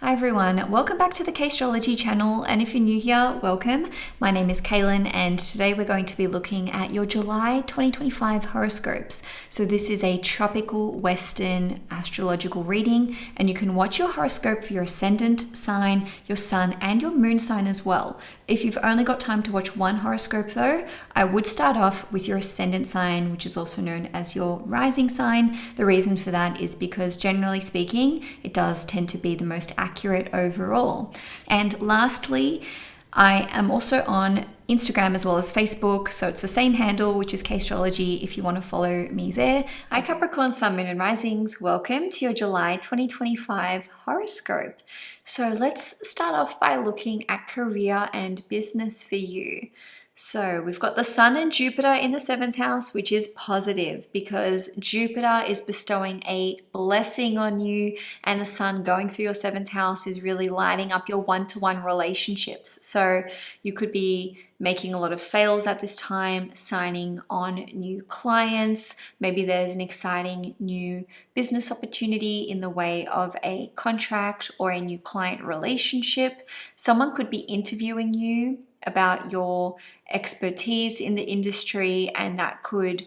Hi everyone, welcome back to the Castrology channel, and if you're new here, welcome. My name is Cailin and today we're going to be looking at your July 2025 horoscopes. So this is a tropical Western astrological reading, and you can watch your horoscope for your ascendant sign, your sun and your moon sign as well. If you've only got time to watch one horoscope though, I would start off with your ascendant sign, which is also known as your rising sign. The reason for that is because generally speaking, it does tend to be the most accurate overall. And lastly, I am also on Instagram as well as Facebook, so it's the same handle, which is Castrology, if you want to follow me there. Hi Capricorn, Sun, Moon and Risings, welcome to your July 2025 horoscope. So let's start off by looking at career and business for you. So we've got the Sun and Jupiter in the 7th house, which is positive because Jupiter is bestowing a blessing on you, and the Sun going through your 7th house is really lighting up your one-to-one relationships. So you could be making a lot of sales at this time, signing on new clients. Maybe there's an exciting new business opportunity in the way of a contract or a new client relationship. Someone could be interviewing you about your expertise in the industry, and that could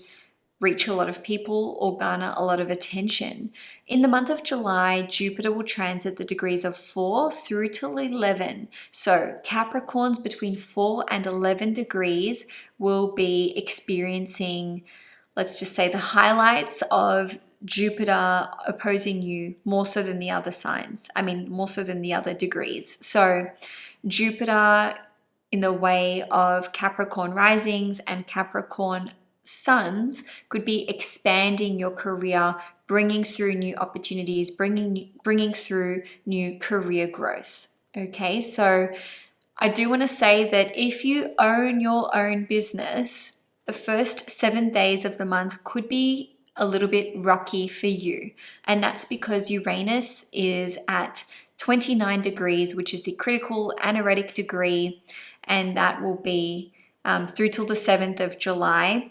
reach a lot of people or garner a lot of attention. In the month of July, Jupiter will transit the degrees of 4 through till 11. So Capricorns between 4 and 11 degrees will be experiencing, let's just say, the highlights of Jupiter opposing you more so than the other signs. More so than the other degrees. So Jupiter in the way of Capricorn risings and Capricorn suns could be expanding your career, bringing through new opportunities, bringing through new career growth. Okay, so I do want to say that if you own your own business, the first 7 days of the month could be a little bit rocky for you. And that's because Uranus is at 29 degrees, which is the critical anaretic degree, and that will be through till the 7th of July.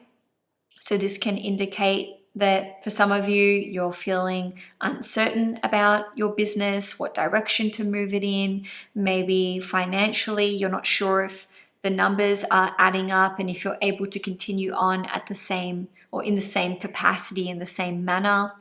So this can indicate that for some of you, you're feeling uncertain about your business, what direction to move it in. Maybe financially, you're not sure if the numbers are adding up and if you're able to continue on at the same or in the same capacity, in the same manner.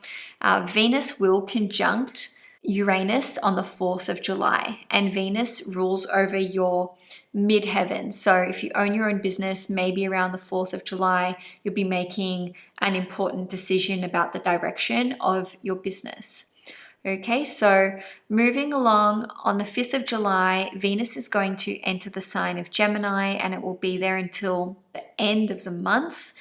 Venus will conjunct Uranus on the 4th of July, and Venus rules over your midheaven. So if you own your own business, maybe around the 4th of July, you'll be making an important decision about the direction of your business. Okay, so moving along, on the 5th of July, Venus is going to enter the sign of Gemini, and it will be there until the end of the month.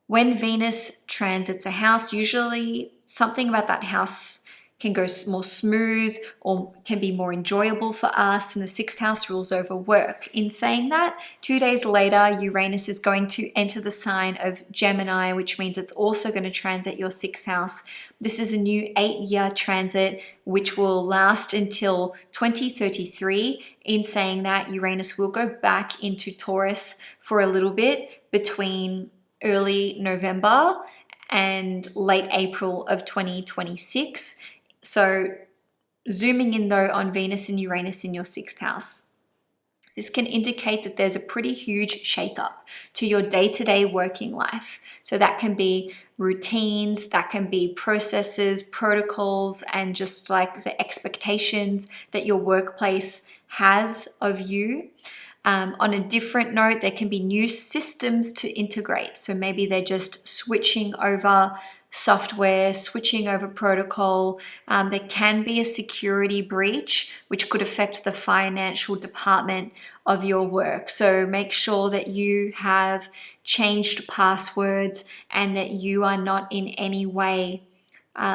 When Venus transits a house, usually something about that house can go more smooth or can be more enjoyable for us, and the 6th house rules over work. In saying that, 2 days later, Uranus is going to enter the sign of Gemini, which means it's also going to transit your 6th house. This is a new 8-year transit, which will last until 2033. In saying that, Uranus will go back into Taurus for a little bit between early November and late April of 2026. So zooming in though on Venus and Uranus in your 6th house, this can indicate that there's a pretty huge shakeup to your day-to-day working life. So that can be routines, that can be processes, protocols, and just like the expectations that your workplace has of you. On a different note, there can be new systems to integrate. So maybe they're just switching over software, switching over protocol. There can be a security breach, which could affect the financial department of your work. So make sure that you have changed passwords and that you are not in any way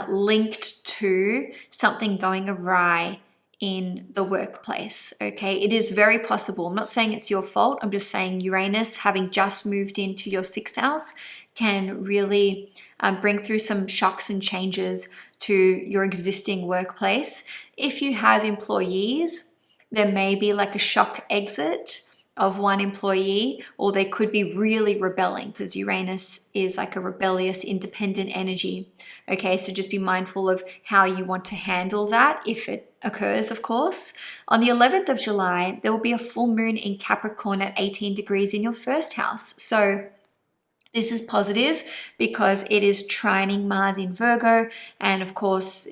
linked to something going awry in the workplace. Okay, it is very possible. I'm not saying it's your fault. I'm just saying Uranus, having just moved into your 6th house, can really bring through some shocks and changes to your existing workplace. If you have employees, there may be like a shock exit of one employee, or they could be really rebelling because Uranus is like a rebellious, independent energy. Okay, so just be mindful of how you want to handle that if it occurs, of course. On the 11th of July, there will be a full moon in Capricorn at 18 degrees in your first house. So this is positive because it is trining Mars in Virgo. And of course,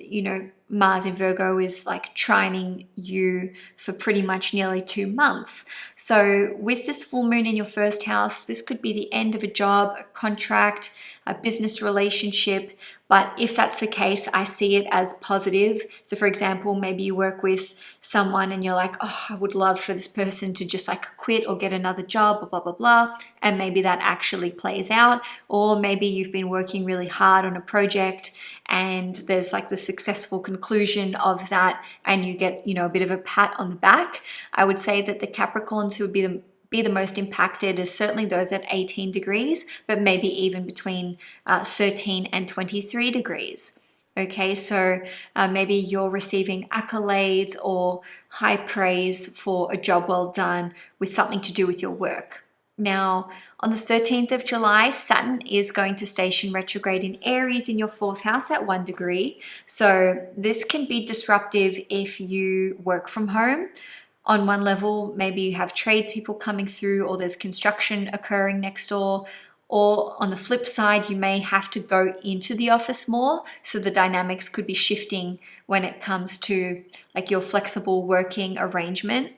Mars in Virgo is like trining you for pretty much nearly 2 months. So with this full moon in your first house, this could be the end of a job, a contract, a business relationship. But if that's the case, I see it as positive. So for example, maybe you work with someone and you're like, oh, I would love for this person to just like quit or get another job, blah, blah, blah, blah. And maybe that actually plays out. Or maybe you've been working really hard on a project and there's like the successful conclusion of that and you get, a bit of a pat on the back. I would say that the Capricorns who would be the most impacted is certainly those at 18 degrees, but maybe even between 13 and 23 degrees. Okay, so maybe you're receiving accolades or high praise for a job well done with something to do with your work. Now, on the 13th of July, Saturn is going to station retrograde in Aries in your 4th house at 1 degree. So this can be disruptive if you work from home. On one level, maybe you have tradespeople coming through or there's construction occurring next door. Or on the flip side, you may have to go into the office more. So the dynamics could be shifting when it comes to like your flexible working arrangement.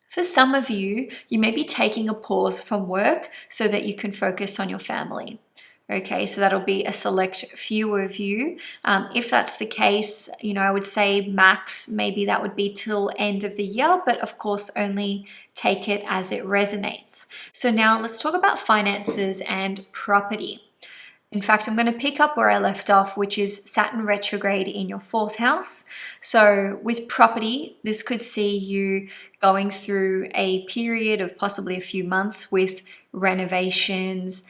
For some of you, you may be taking a pause from work so that you can focus on your family. Okay, so that'll be a select few of you. If that's the case, I would say max, maybe that would be till end of the year, but of course only take it as it resonates. So now let's talk about finances and property. In fact, I'm going to pick up where I left off, which is Saturn retrograde in your 4th house. So with property, this could see you going through a period of possibly a few months with renovations,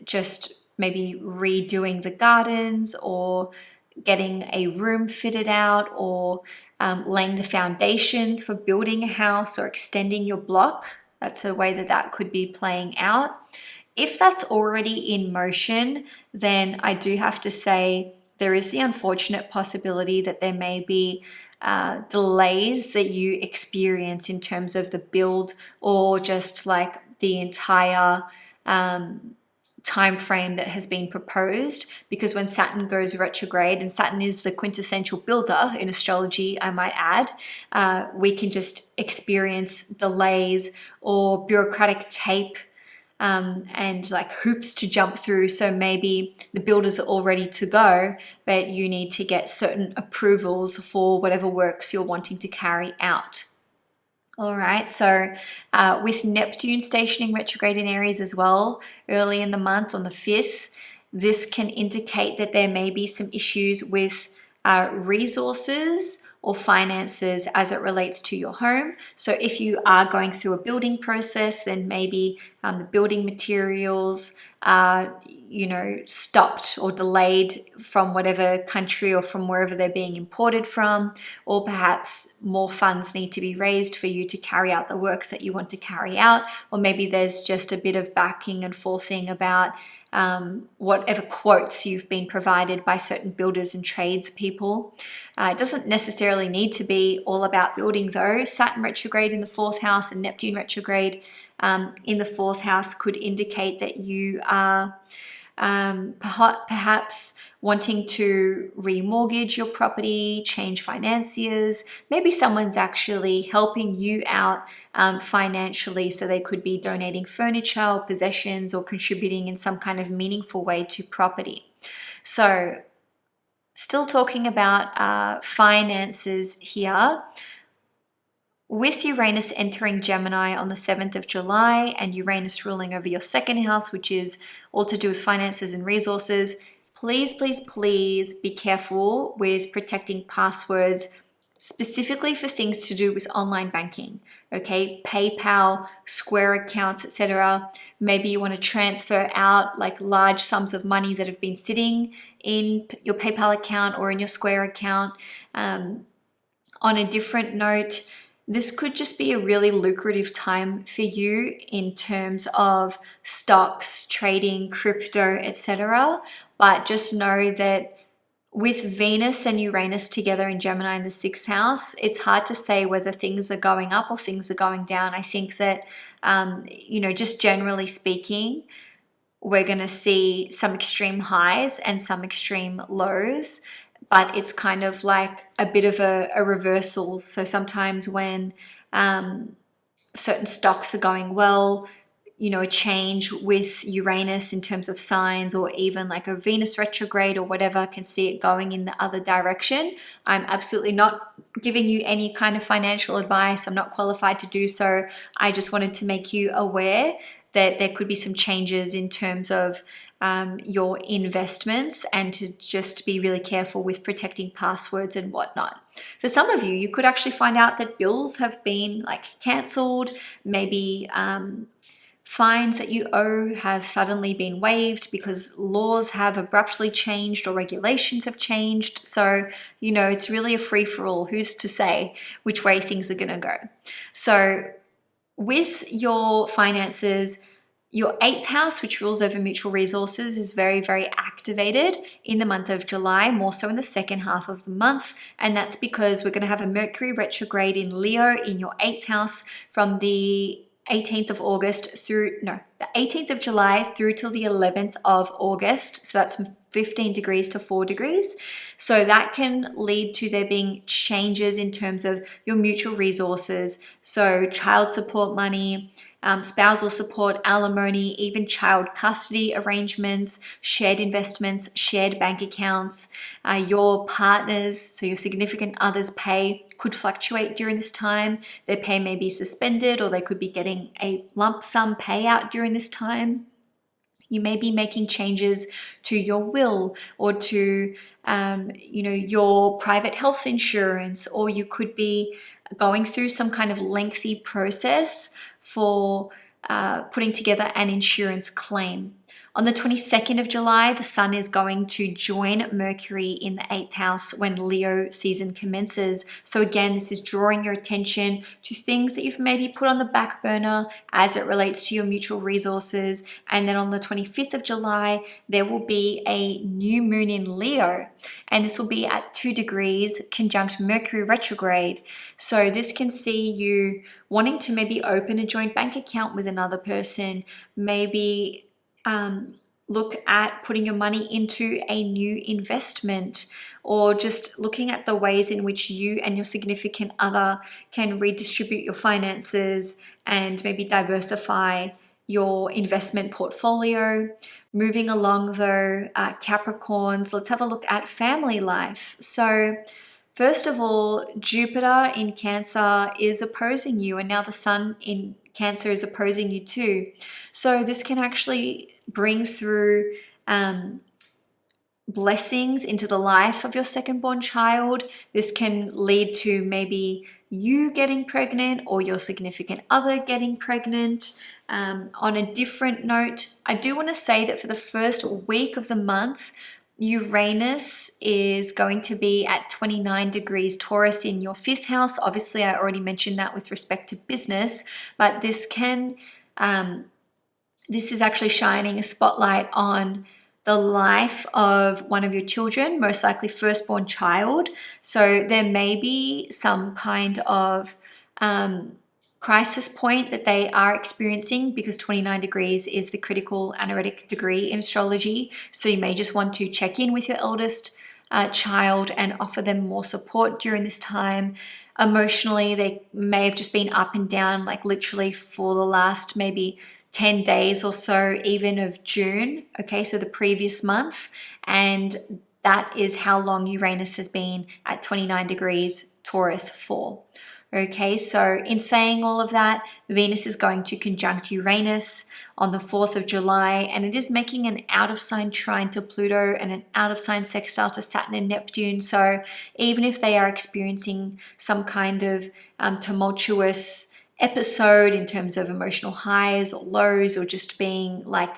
just maybe redoing the gardens or getting a room fitted out or laying the foundations for building a house or extending your block. That's a way that could be playing out. If that's already in motion, then I do have to say there is the unfortunate possibility that there may be delays that you experience in terms of the build or just like the entire time frame that has been proposed, because when Saturn goes retrograde, and Saturn is the quintessential builder in astrology, I might add, we can just experience delays or bureaucratic tape and like hoops to jump through. So maybe the builders are all ready to go, but you need to get certain approvals for whatever works you're wanting to carry out. All right, so with Neptune stationing retrograde in Aries as well, early in the month on the 5th, this can indicate that there may be some issues with resources or finances as it relates to your home. So if you are going through a building process, then maybe the building materials are, stopped or delayed from whatever country or from wherever they're being imported from, or perhaps more funds need to be raised for you to carry out the works that you want to carry out, or maybe there's just a bit of backing and forthing about whatever quotes you've been provided by certain builders and tradespeople. It doesn't necessarily need to be all about building though. Saturn retrograde in the 4th house and Neptune retrograde in the 4th house could indicate that you are perhaps wanting to remortgage your property, change financiers. Maybe someone's actually helping you out financially, so they could be donating furniture or possessions or contributing in some kind of meaningful way to property. So still talking about finances here. With Uranus entering Gemini on the 7th of July and Uranus ruling over your 2nd house, which is all to do with finances and resources, please, please, please be careful with protecting passwords, specifically for things to do with online banking, okay? PayPal, Square accounts, etc. Maybe you want to transfer out like large sums of money that have been sitting in your PayPal account or in your Square account. On a different note, this could just be a really lucrative time for you in terms of stocks, trading, crypto, etc. But just know that With Venus and Uranus together in Gemini in the 6th house, it's hard to say whether things are going up or things are going down. I think that, just generally speaking, we're going to see some extreme highs and some extreme lows, but it's kind of like a bit of a reversal. So sometimes when certain stocks are going well, a change with Uranus in terms of signs, or even like a Venus retrograde or whatever, can see it going in the other direction. I'm absolutely not giving you any kind of financial advice. I'm not qualified to do so. I just wanted to make you aware that there could be some changes in terms of your investments, and to just be really careful with protecting passwords and whatnot. For some of you, you could actually find out that bills have been like cancelled, maybe fines that you owe have suddenly been waived because laws have abruptly changed or regulations have changed. So, it's really a free-for-all. Who's to say which way things are going to go? So with your finances, your 8th house, which rules over mutual resources, is very, very activated in the month of July, more so in the second half of the month. And that's because we're going to have a Mercury retrograde in Leo in your 8th house from the 18th of July through till the 11th of August. So that's from 15 degrees to 4 degrees. So that can lead to there being changes in terms of your mutual resources. So child support money, spousal support, alimony, even child custody arrangements, shared investments, shared bank accounts, your partners, so your significant other's pay could fluctuate during this time. Their pay may be suspended, or they could be getting a lump sum payout during this time. You may be making changes to your will, or to your private health insurance, or you could be going through some kind of lengthy process for putting together an insurance claim. On the 22nd of July, the Sun is going to join Mercury in the 8th house when Leo season commences. So again, this is drawing your attention to things that you've maybe put on the back burner as it relates to your mutual resources. And then on the 25th of July, there will be a new moon in Leo, and this will be at 2 degrees conjunct Mercury retrograde. So this can see you wanting to maybe open a joint bank account with another person, maybe look at putting your money into a new investment, or just looking at the ways in which you and your significant other can redistribute your finances and maybe diversify your investment portfolio. Moving along though, Capricorns, let's have a look at family life. So first of all, Jupiter in Cancer is opposing you, and now the Sun in Cancer is opposing you too. So this can actually bring through blessings into the life of your second-born child. This can lead to maybe you getting pregnant or your significant other getting pregnant. On a different note, I do want to say that for the first week of the month, Uranus is going to be at 29 degrees Taurus in your 5th house. Obviously, I already mentioned that with respect to business, but this is actually shining a spotlight on the life of one of your children, most likely firstborn child. So there may be some kind of crisis point that they are experiencing, because 29 degrees is the critical anaretic degree in astrology. So you may just want to check in with your eldest child and offer them more support during this time. Emotionally, they may have just been up and down, like literally for the last maybe 10 days or so, even of June, okay, so the previous month, and that is how long Uranus has been at 29 degrees Taurus for. Okay, so in saying all of that, Venus is going to conjunct Uranus on the 4th of July, and it is making an out-of-sign trine to Pluto and an out-of-sign sextile to Saturn and Neptune. So even if they are experiencing some kind of tumultuous episode in terms of emotional highs or lows, or just being like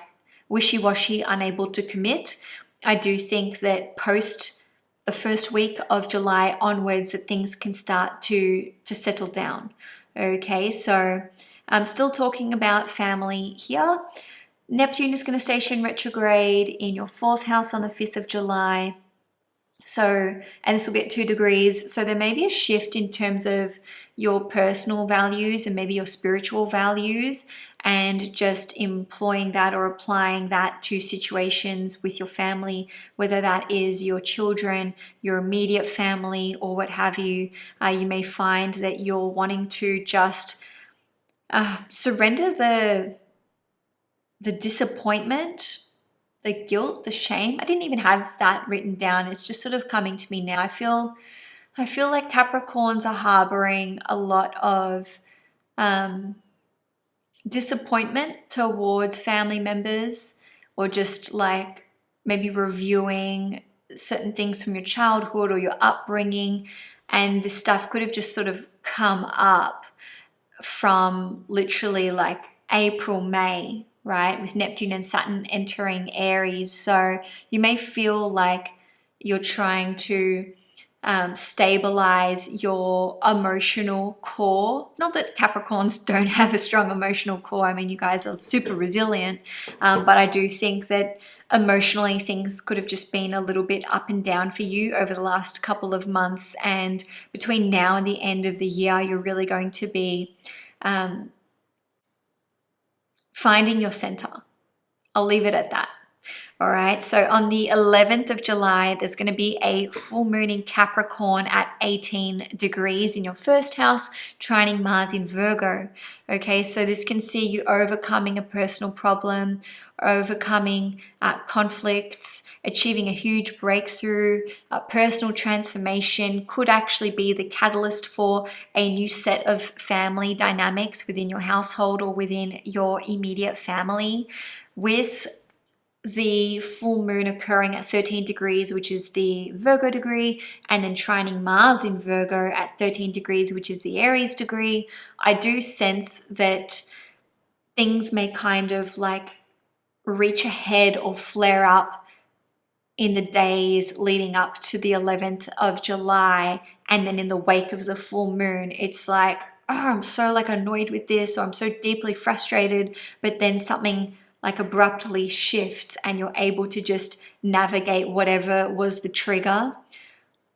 wishy-washy, unable to commit, I do think that post the first week of July onwards that things can start to settle down. Okay, so I'm still talking about family here. Neptune is going to station retrograde in your 4th house on the 5th of July. So, and this will be at 2 degrees. So there may be a shift in terms of your personal values and maybe your spiritual values, and just employing that or applying that to situations with your family, whether that is your children, your immediate family, or what have you. You may find that you're wanting to just surrender the disappointment, the guilt, the shame. I didn't even have that written down. It's just sort of coming to me now. I feel like Capricorns are harboring a lot of disappointment towards family members, or just like maybe reviewing certain things from your childhood or your upbringing. And this stuff could have just sort of come up from literally like April, May, right? With Neptune and Saturn entering Aries. So you may feel like you're trying to stabilize your emotional core. Not that Capricorns don't have a strong emotional core. I mean, you guys are super resilient, but I do think that emotionally things could have just been a little bit up and down for you over the last couple of months. And between now and the end of the year, you're really going to be finding your center. I'll leave it at that. All right, so on the 11th of July, there's going to be a full moon in Capricorn at 18 degrees in your first house, trining Mars in Virgo. Okay, so this can see you overcoming a personal problem, overcoming conflicts, achieving a huge breakthrough. Personal transformation could actually be the catalyst for a new set of family dynamics within your household or within your immediate family. With the full moon occurring at 13 degrees, which is the Virgo degree, and then trining Mars in Virgo at 13 degrees, which is the Aries degree, I do sense that things may kind of like reach ahead or flare up in the days leading up to the 11th of July. And then in the wake of the full moon, it's like, oh, I'm so like annoyed with this, or I'm so deeply frustrated, but then something like abruptly shifts and you're able to just navigate whatever was the trigger.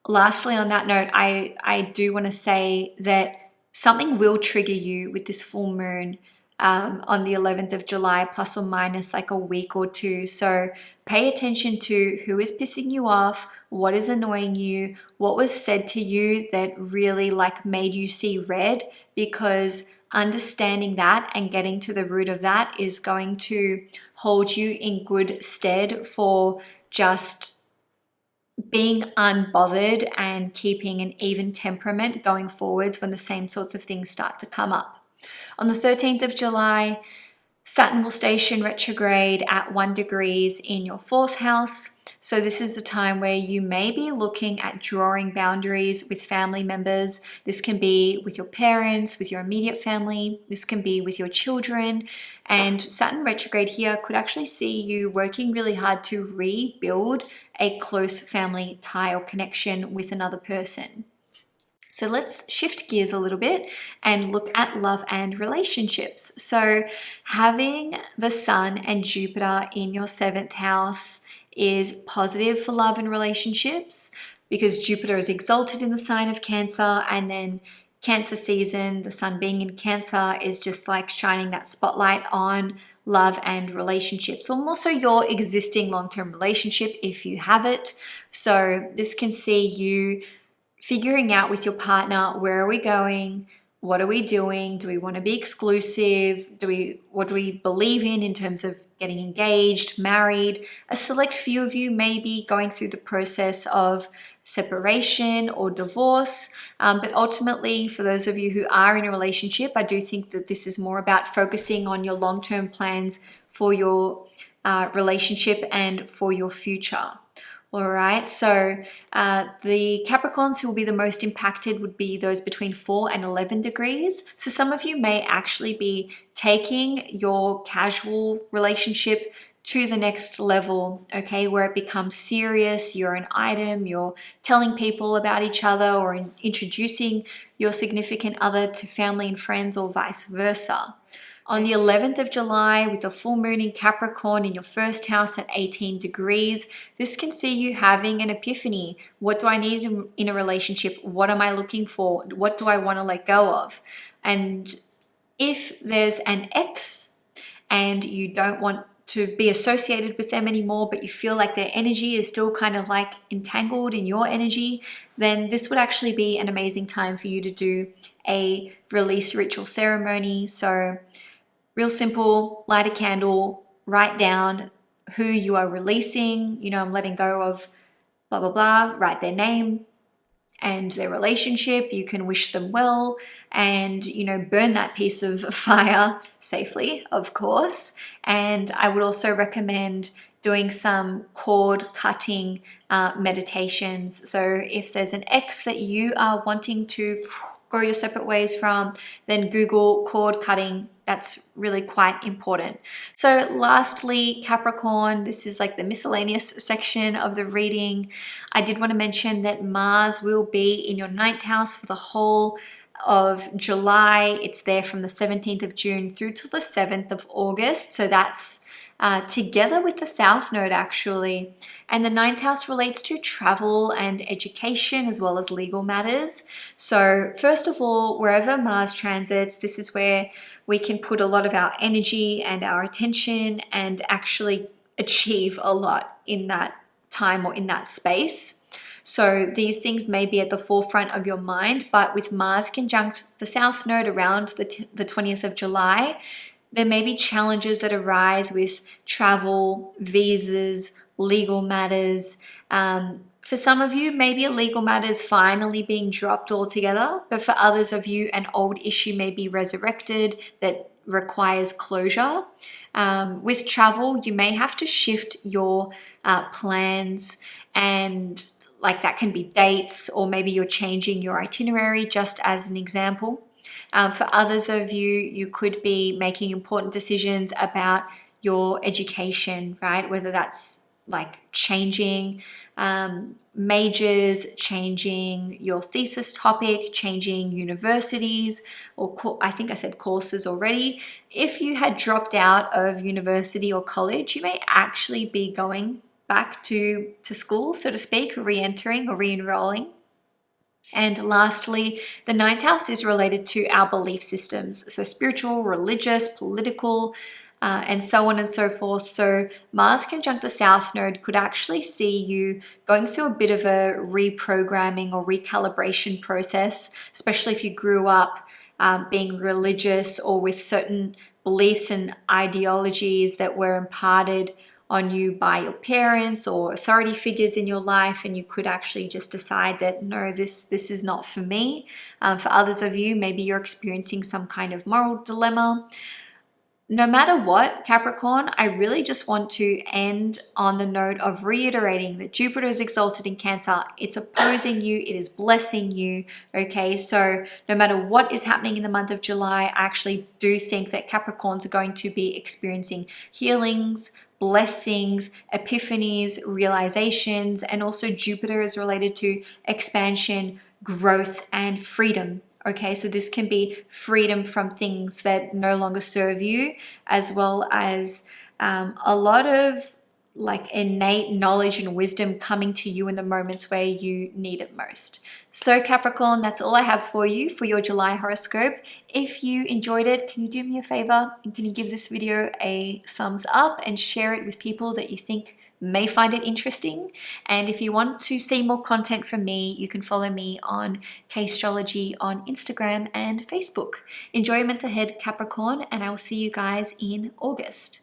Lastly, on that note, I do want to say that something will trigger you with this full moon on the 11th of July, plus or minus like a week or two. So pay attention to who is pissing you off, what is annoying you, what was said to you that really like made you see red, because understanding that and getting to the root of that is going to hold you in good stead for just being unbothered and keeping an even temperament going forwards when the same sorts of things start to come up. On the 13th of July, Saturn will station retrograde at 1 degrees in your 4th house. So this is a time where you may be looking at drawing boundaries with family members. This can be with your parents, with your immediate family. This can be with your children. And Saturn retrograde here could actually see you working really hard to rebuild a close family tie or connection with another person. So let's shift gears a little bit and look at love and relationships. So having the Sun and Jupiter in your 7th house is positive for love and relationships, because Jupiter is exalted in the sign of Cancer, and then Cancer season, the Sun being in Cancer, is just like shining that spotlight on love and relationships, or more so your existing long-term relationship if you have it. So this can see you figuring out with your partner, where are we going? What are we doing? Do we want to be exclusive? What do we believe in terms of getting engaged, married? A select few of you may be going through the process of separation or divorce. But ultimately, for those of you who are in a relationship, I do think that this is more about focusing on your long-term plans for your relationship and for your future. All right, so the Capricorns who will be the most impacted would be those between 4 and 11 degrees. So some of you may actually be taking your casual relationship to the next level, okay, where it becomes serious, you're an item, you're telling people about each other, or introducing your significant other to family and friends, or vice versa. On the 11th of July, with the full moon in Capricorn in your first house at 18 degrees, this can see you having an epiphany. What do I need in a relationship? What am I looking for? What do I want to let go of? And if there's an ex and you don't want to be associated with them anymore, but you feel like their energy is still kind of like entangled in your energy, then this would actually be an amazing time for you to do a release ritual ceremony. So real simple, light a candle, write down who you are releasing. I'm letting go of blah, blah, blah, write their name and their relationship. You can wish them well and, burn that piece of fire safely, of course. And I would also recommend doing some cord cutting meditations. So if there's an ex that you are wanting to go your separate ways from, then Google cord cutting. That's really quite important. So lastly, Capricorn, this is like the miscellaneous section of the reading. I did want to mention that Mars will be in your 9th house for the whole of July. It's there from the 17th of June through to the 7th of August. So that's together with the South Node actually. And the 9th house relates to travel and education as well as legal matters. So first of all, wherever Mars transits, this is where we can put a lot of our energy and our attention and actually achieve a lot in that time or in that space. So these things may be at the forefront of your mind, but with Mars conjunct the South Node around the 20th of July, there may be challenges that arise with travel, visas, legal matters. For some of you, maybe a legal matter is finally being dropped altogether, but for others of you, an old issue may be resurrected that requires closure. With travel, you may have to shift your plans, and like that can be dates, or maybe you're changing your itinerary, just as an example. For others of you, you could be making important decisions about your education, right? Whether that's like changing majors, changing your thesis topic, changing universities, or I think I said courses already. If you had dropped out of university or college, you may actually be going back to school, so to speak, re-entering or re-enrolling. And lastly, the 9th house is related to our belief systems, so spiritual, religious, political, and so on and so forth. So Mars conjunct the South Node could actually see you going through a bit of a reprogramming or recalibration process, especially if you grew up being religious or with certain beliefs and ideologies that were imparted on you by your parents or authority figures in your life, and you could actually just decide that no, this is not for me. For others of you, maybe you're experiencing some kind of moral dilemma. No matter what, Capricorn, I really just want to end on the note of reiterating that Jupiter is exalted in Cancer. It's opposing you, it is blessing you, okay? So no matter what is happening in the month of July, I actually do think that Capricorns are going to be experiencing healings, blessings, epiphanies, realizations, and also Jupiter is related to expansion, growth, and freedom. Okay, so this can be freedom from things that no longer serve you, as well as a lot of like innate knowledge and wisdom coming to you in the moments where you need it most. So Capricorn, that's all I have for you for your July horoscope. If you enjoyed it, can you do me a favor and can you give this video a thumbs up and share it with people that you think may find it interesting? And if you want to see more content from me, you can follow me on Castrology on Instagram and Facebook. Enjoy your month ahead, Capricorn, and I will see you guys in August.